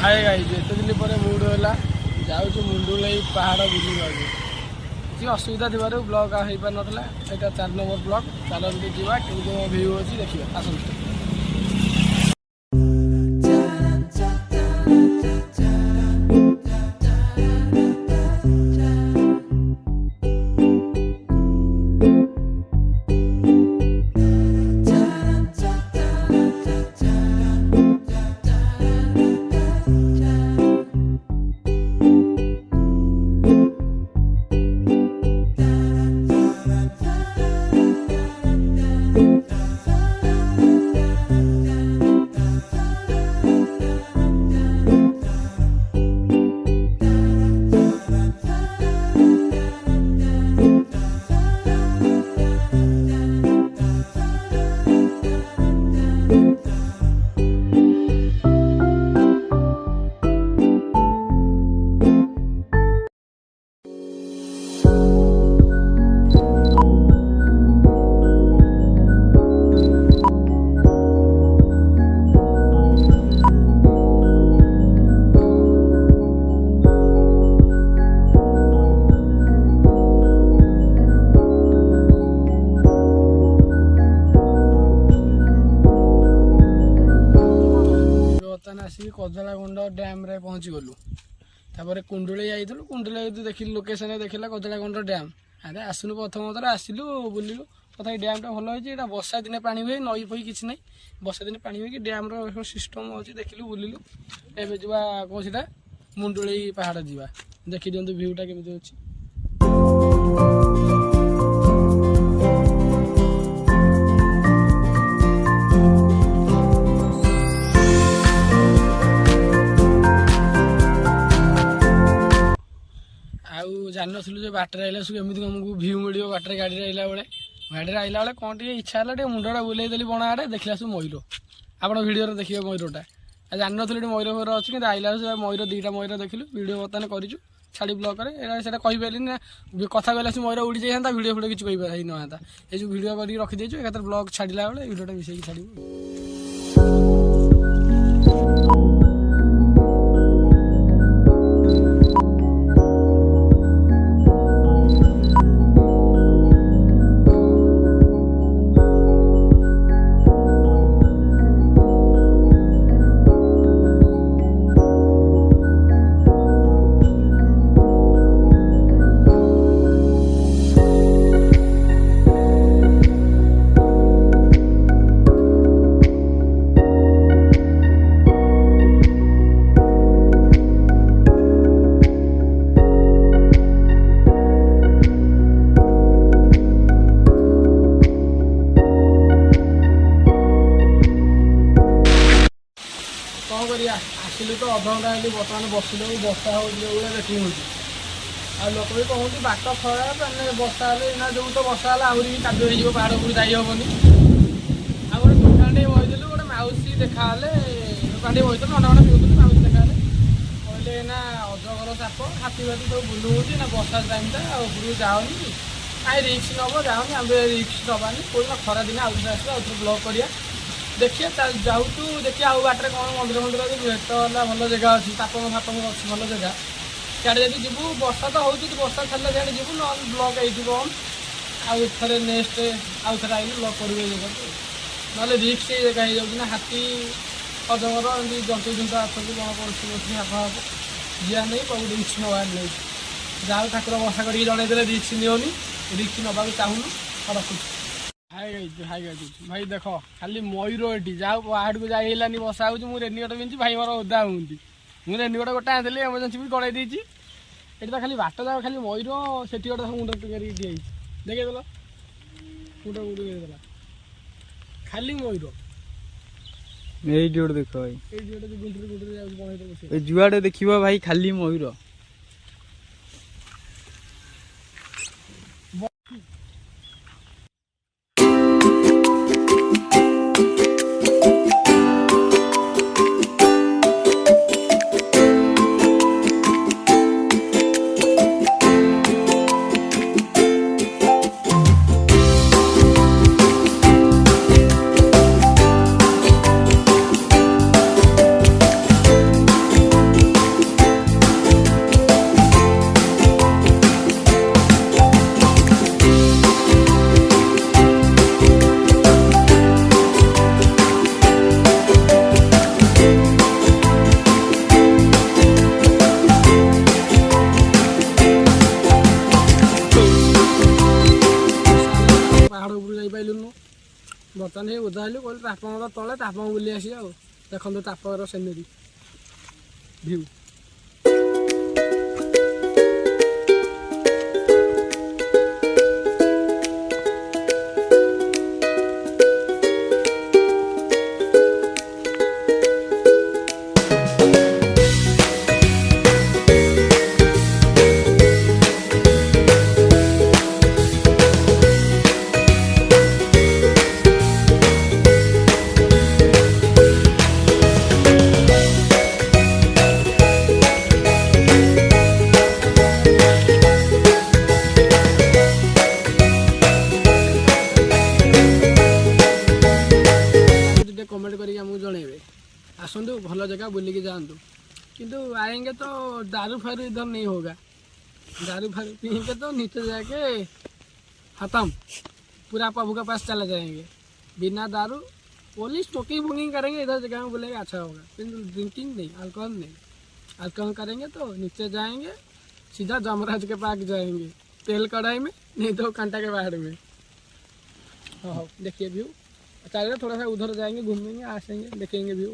Hi guys एत दिन पर मूड है जाऊँ मुंडुलई पहाड़ बुलवा किसी असुविधा थी ब्लॉग हो पार नाला यहाँ 4 नंबर ब्लॉग चलते जावा कि भ्यू अच्छी देखिए आसत। आसिक कजलागुंड डैम रे पहुँची गलु तापर कुंडुली जाइलु कुंडुली देखिल लोकेशन देखला कजलागुंड डैम अरे आसनु प्रथम थर आसिलु बुलिलु तथा डैम टा भल होइछि एटा वर्षा दिने पानी हुए नई फई किछि नै वर्षा दिने पानी हुए कि डैम रो सिस्टम अछि देखिलु बुलिलु एबे जबा कोसिटा मुंडुली पहाड़ जीवा देखि दियंतु व्यू टा केमिति अछि। जान नु बाटर आइला सब एमती भ्यू मिले बाटर गाड़ी आइला बेले कौन टे इच्छा है मुंडा बुले देली बण आड़े देखला सब मयूर आप भिडियो देखिए मयूरटा जान नी मयूर फयूर अच्छी कि आइला मयूर 2टा मयूर देखिलु भिडियो बर्तमान करूँ छाड़ी ब्लॉग में कहीपरि ना कथा कहला मयूर उड़ी जाता भिडियो फिडियो किसी कही ना ये जो भिडियो कर रखीदेचु एक ब्लॉग छाड़ा बेले भिडियोटा मिसेक छाड़ू। आसिलु तो अधघंटा है बर्तमान बसिल बर्षा हो देखी हो लोक भी कहते बाट खराब बर्षा ना जो तो बर्षा है आहरी भी कादुआ हो पहाड़ उपरू जाइहबनी आ गोटे दुकान टे बहीलु गोटे मौसी देखा दुकान टे बहीलु अंडा अंडा पिउलु मौसी देखा कहले ना अजगर साप हाथी फाती सब बुलूँ ना बर्षा टाइमटा उपरू जाओनी कहीं रिक्स नब जाओनी आम रिक्स नबानी कोई खरा दिन आउट आस ब्लॉग करिया देखिए जाऊँ देखिए आउ बाटर कौन मंदिर मंदिर भेट है भल जगह अच्छी तापम फापम अच्छी भल जगह सियाड़े जब जीवु वर्षा तो हो वर्षा छाड़े सियाड़े जीवु ना ब्लॉग ये आउ नेक्स्ट आउ थे आई ब्लॉग करेंगे जगह ना रिक्स जगह हो जाऊँ हाथी अजगर एमती जंतु जंतु आसती बण पड़ोसी हाफ हाफ जिया नहीं कौन रिक्स नबार नहीं जहाँ ठाकुर वर्षा करके जनईदे रिक्स निओनी रिक्स नवा चाहूनु रखुच्छी। हाय भाई देख खाली मयूर ये जाओ पहाड़ को जाइलानी बसा हो रेनिकोट पिंधि भाई मोर ओदा हूँ मुझे रेनिकोट गोटे आनी एमरजेंसी भी कड़े देती ये तो खाली बाट जाओ खाली मयूर से गोटे मुंड टिके दिखाई देखे देल मुंड मुंड खाली मयूर देख भाई जुआड़े देखिए भाई खाली मयूर। ବର୍ତ୍ତମାନ ହେଇ ଓଦା ହେଲୁ କହିଲି ତାପଙ୍କର ତଳେ ତାପଙ୍କ ବୁଲି ଆସିବା ଆଉ ଦେଖନ୍ତୁ ତାପର ସିନେରୀ ଭିଉ। कमेंट करके हमको जनइबे आसतु भल जगह बुलिकी जातु किंतु आएंगे तो दारू फारू इधर नहीं होगा। दारू फारू पीएंगे तो नीचे जाके खत्म पूरा प्रभु के पास चले जाएंगे बिना दारू। ओनली स्मोकिंग वोकिंग करेंगे इधर जगह में बोलेगा अच्छा होगा किंतु ड्रिंकिंग नहीं अल्कोहल नहीं। अल्कोहल करेंगे तो नीचे जाएंगे सीधा जमराज के पास जाएंगे तेल कढ़ाई में नहीं तो कांटा के बाहर में। हाँ देखिए व्यू चलिए थोड़ा सा उधर जाएंगे घूमेंगे आएंगे देखेंगे व्यू।